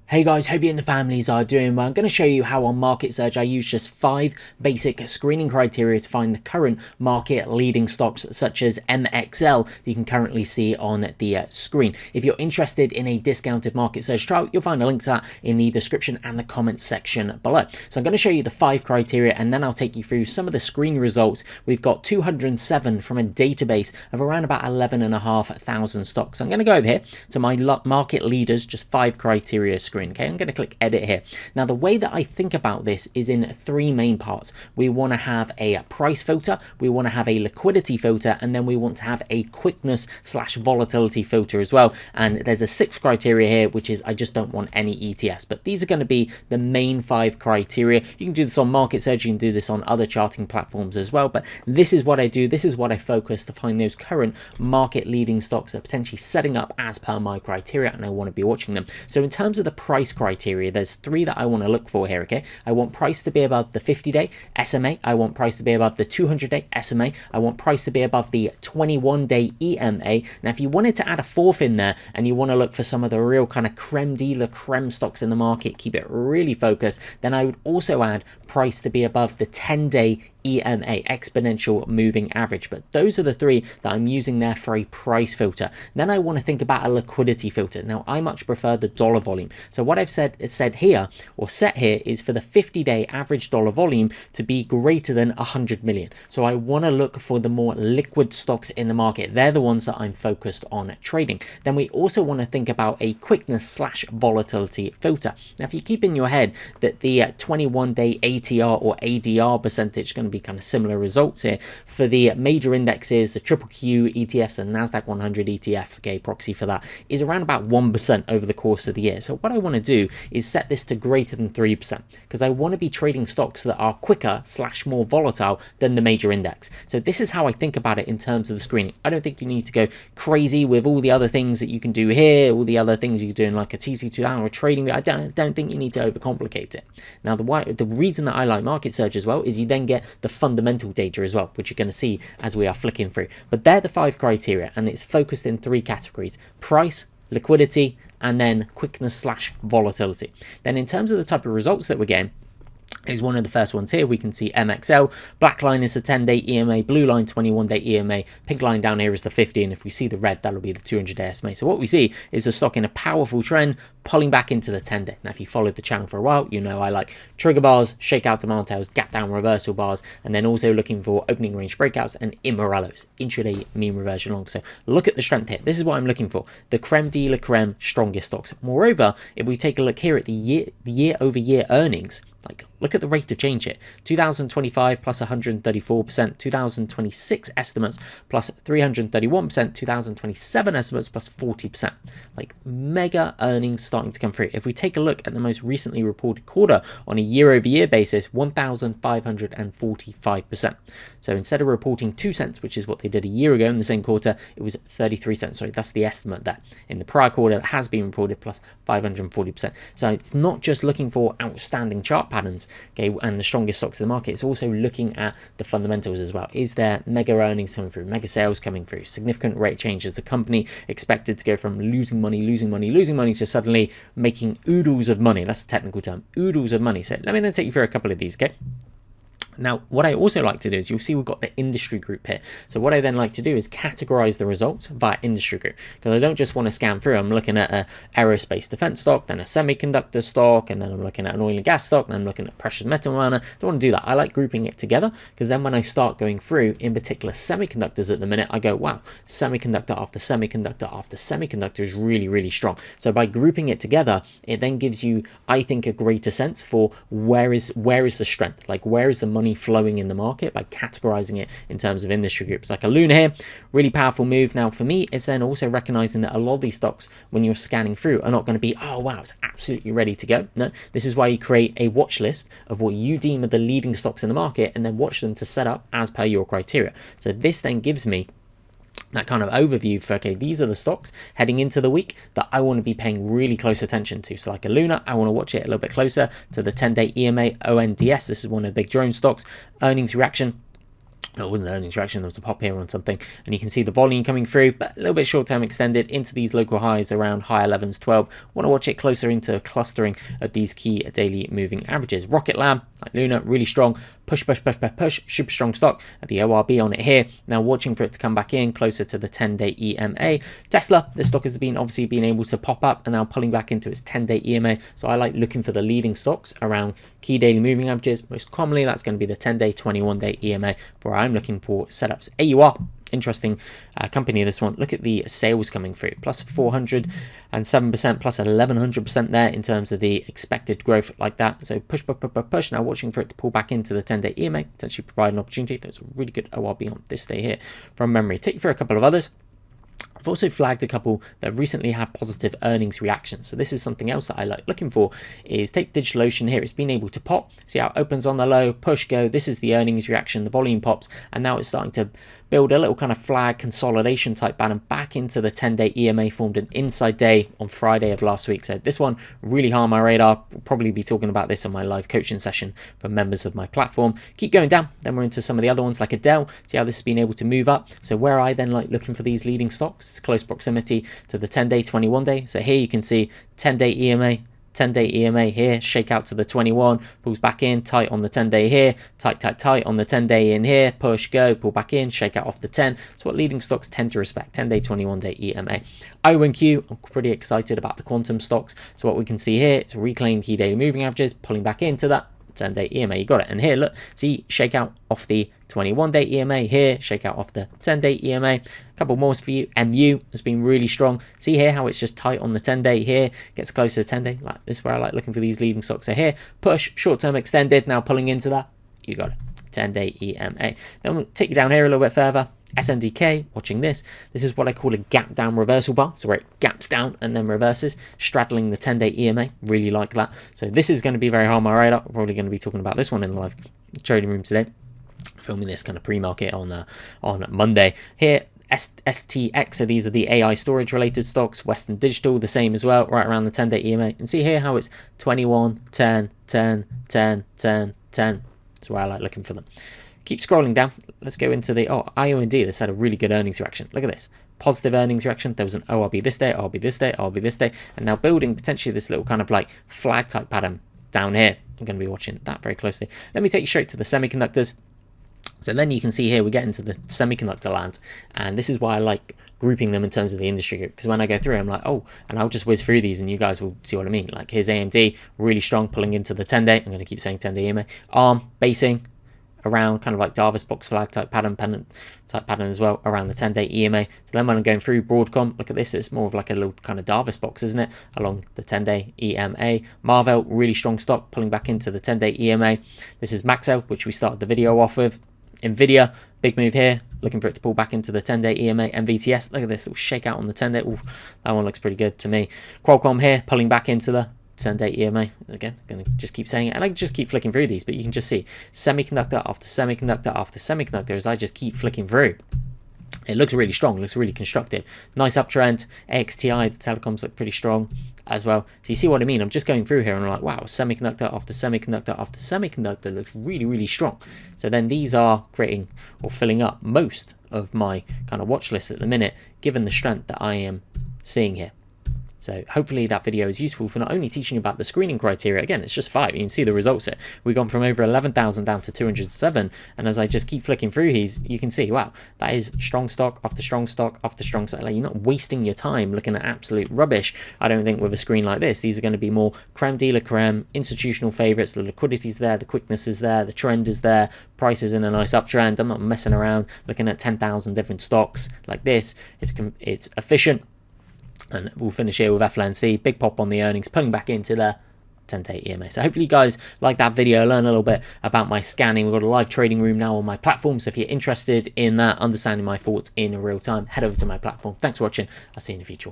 Hey guys, hope you and the families are doing well. I'm going to show you how on MarketSurge I use just 5 basic screening criteria to find the current market leading stocks such as MXL that you can currently see on the screen. If you're interested in a discounted MarketSurge trial, you'll find a link to that in the description and the comments section below. So I'm going to show you the 5 criteria and then I'll take you through some of the screen results. We've got 207 from a database of around about 11,500 stocks. So I'm going to go over here to my market leaders, just 5 criteria screen. Okay, I'm going to click edit here. Now the way that I think about this is in 3 main parts. We want to have a price filter, we want to have a liquidity filter, and then we want to have a quickness/volatility filter as well. And there's a 6th criteria here, which is I just don't want any ETFs. But these are going to be the main 5 criteria. You can do this on MarketSurge, you can do this on other charting platforms as well, but this is what I do, this is what I focus to find those current market leading stocks that are potentially setting up as per my criteria, and I want to be watching them. So in terms of the price criteria, there's 3 that I want to look for here. Okay, I want price to be above the 50-day SMA, I want price to be above the 200-day SMA, I want price to be above the 21-day EMA. Now if you wanted to add a 4th in there and you want to look for some of the real kind of creme de la creme stocks in the market, keep it really focused, then I would also add price to be above the 10-day EMA, exponential moving average. But those are the 3 that I'm using there for a price filter. Then I want to think about a liquidity filter. Now I much prefer the dollar volume. So what I've set here is for the 50-day average dollar volume to be greater than 100 million. So I want to look for the more liquid stocks in the market. They're the ones that I'm focused on trading. Then we also want to think about a quickness/volatility filter. Now if you keep in your head that the 21-day ATR or ADR percentage is going to be kind of similar results here for the major indexes, the QQQ ETFs and NASDAQ 100 ETF, okay, proxy for that, is around about 1% over the course of the year. So what I want to do is set this to greater than 3% because I want to be trading stocks that are quicker/more volatile than the major index. So this is how I think about it in terms of the screening. I don't think you need to go crazy with all the other things that you can do here, all the other things you do in like a TC2000 or trading. I don't think you need to overcomplicate it. Now the reason that I like MarketSurge as well is you then get the fundamental data as well, which you're going to see as we are flicking through. But they're the 5 criteria and it's focused in 3 categories: price, liquidity, and then quickness/volatility. Then in terms of the type of results that we're getting, is one of the first ones here. We can see MXL, black line is the 10-day EMA, blue line 21-day EMA, pink line down here is the 50, and if we see the red, that'll be the 200-day SMA. So what we see is a stock in a powerful trend pulling back into the 10-day. Now if you followed the channel for a while, you know I like trigger bars, shakeout demand tails, gap down reversal bars, and then also looking for opening range breakouts and immorellos, intraday mean reversion long. So look at the strength here. This is what I'm looking for, the creme de la creme strongest stocks. Moreover, if we take a look here at the year-over-year earnings, like look at the rate of change here: 2025 plus 134%, 2026 estimates plus 331%, 2027 estimates plus 40%. Like mega earnings starting to come through. If we take a look at the most recently reported quarter on a year-over-year basis, 1,545%. So instead of reporting 2 cents, which is what they did a year ago in the same quarter, it was 33 cents. Sorry, that's the estimate there. In the prior quarter, that has been reported plus 540%. So it's not just looking for outstanding chart patterns, okay, and the strongest stocks in the market. It's also looking at the fundamentals as well. Is there mega earnings coming through, mega sales coming through, significant rate changes? The company expected to go from losing money to suddenly making oodles of money. That's the technical term, oodles of money. So let me then take you through a couple of these, okay? Now, what I also like to do is you'll see we've got the industry group here. So what I then like to do is categorize the results via industry group, because I don't just want to scan through. I'm looking at a aerospace defense stock, then a semiconductor stock, and then I'm looking at an oil and gas stock, and I'm looking at precious metal miner. I don't want to do that. I like grouping it together, because then when I start going through, in particular semiconductors at the minute, I go, wow, semiconductor after semiconductor after semiconductor is really, really strong. So by grouping it together, it then gives you, I think, a greater sense for where is the strength, like where is the money flowing in the market, by categorizing it in terms of industry groups. Like a Luna here, really powerful move. Now for me, it's then also recognizing that a lot of these stocks, when you're scanning through, are not going to be, oh wow, it's absolutely ready to go. No, this is why you create a watch list of what you deem are the leading stocks in the market and then watch them to set up as per your criteria. So this then gives me that kind of overview for, okay, these are the stocks heading into the week that I want to be paying really close attention to. So like a Luna, I want to watch it a little bit closer to the 10-day EMA, ONDS. This is one of the big drone stocks. Earnings reaction, No, it wasn't an earnings reaction, there was a pop here on something, and you can see the volume coming through, but a little bit short-term extended into these local highs around high 11s, 12. Want to watch it closer into clustering at these key daily moving averages. Rocket Lab, like Luna, really strong. Push, super strong stock at the ORB on it here. Now watching for it to come back in closer to the 10-day EMA. Tesla, this stock has been obviously been able to pop up and now pulling back into its 10-day EMA. So I like looking for the leading stocks around key daily moving averages. Most commonly, that's going to be the 10-day, 21-day EMA, where I'm looking for setups. AUR, interesting company, this one. Look at the sales coming through, plus 407%, plus 1100% there in terms of the expected growth like that. So push. Now watching for it to pull back into the 10-day EMA, potentially provide an opportunity. There's a really good ORB on this day here from memory. Take you through a couple of others. I've also flagged a couple that recently had positive earnings reactions. So this is something else that I like looking for, is take DigitalOcean here. It's been able to pop. See how it opens on the low, push, go. This is the earnings reaction. The volume pops, and now it's starting to build a little kind of flag consolidation type pattern back into the 10-day EMA, formed an inside day on Friday of last week. So this one really high on my radar. We'll probably be talking about this on my live coaching session for members of my platform. Keep going down. Then we're into some of the other ones like Adele. See how this has been able to move up. So where I then like looking for these leading stocks, it's close proximity to the 10-day, 21-day. So here you can see 10-day EMA, 10-day EMA here, shake out to the 21, pulls back in, tight on the 10-day here, tight on the 10-day in here, push, go, pull back in, shake out off the 10. It's what leading stocks tend to respect, 10-day, 21-day EMA. IONQ, I'm pretty excited about the quantum stocks. So what we can see here, it's reclaim key daily moving averages, pulling back into that 10-day EMA, you got it. And here, look, see, shake out off the 21-day EMA here, shake out off the 10-day EMA. A couple more for you. MU has been really strong. See here how it's just tight on the 10-day here, gets close to the 10-day. Like this is where I like looking for these leading stocks. So here, push, short-term extended, now pulling into that. You got it. 10-day EMA. Then I'm going to take you down here a little bit further. SMDK, watching this. This is what I call a gap down reversal bar. So where it gaps down and then reverses, straddling the 10-day EMA. Really like that. So this is going to be very high on my radar. We're probably going to be talking about this one in the live trading room today. Filming this kind of pre-market on Monday. Here, STX, so these are the AI storage related stocks. Western Digital, the same as well, right around the 10-day EMA. And see here how it's 21, 10, 10, 10, 10, 10. That's where I like looking for them. Keep scrolling down. Let's go into the IOND. This had a really good earnings reaction. Look at this. Positive earnings reaction. There was an ORB this day, ORB this day, ORB this day, and now building potentially this little kind of like flag type pattern down here. I'm going to be watching that very closely. Let me take you straight to the semiconductors. So then you can see here we get into the semiconductor land, and this is why I like grouping them in terms of the industry group, because when I go through I'm like, oh, and I'll just whiz through these and you guys will see what I mean. Like here's AMD, really strong, pulling into the 10-day. I'm going to keep saying 10-day EMA. ARM basing around kind of like Davis box flag type pattern as well around the 10-day EMA. So then when I'm going through Broadcom, look at this, it's more of like a little kind of Davis box, isn't it, along the 10-day EMA. Marvell, really strong stock, pulling back into the 10-day EMA. This is Maxell, which we started the video off with. Nvidia, big move here, looking for it to pull back into the 10-day EMA. MVTS, look at this little shakeout on the 10-day. Ooh, that one looks pretty good to me. Qualcomm here, pulling back into the 10-day EMA. Again, going to just keep saying it. I like just keep flicking through these, but you can just see semiconductor after semiconductor after semiconductor as I just keep flicking through. It looks really strong, looks really constructive. Nice uptrend. AXTI, the telecoms look pretty strong as well. So you see what I mean? I'm just going through here and I'm like, wow, semiconductor after semiconductor after semiconductor looks really, really strong. So then these are creating or filling up most of my kind of watch list at the minute, given the strength that I am seeing here. So hopefully that video is useful for not only teaching you about the screening criteria. Again, it's just 5. You can see the results here. We've gone from over 11,000 down to 207. And as I just keep flicking through these, you can see, wow, that is strong stock after strong stock after strong stock. Like, you're not wasting your time looking at absolute rubbish. I don't think with a screen like this, these are going to be more creme de la creme, institutional favorites. The liquidity's there, the quickness is there, the trend is there, price is in a nice uptrend. I'm not messing around looking at 10,000 different stocks like this. It's efficient. And we'll finish here with FLNC, big pop on the earnings, pulling back into the 10-day EMA. So hopefully you guys like that video, learn a little bit about my scanning. We've got a live trading room now on my platform, so if you're interested in that, understanding my thoughts in real time, head over to my platform. Thanks for watching. I'll see you in the future.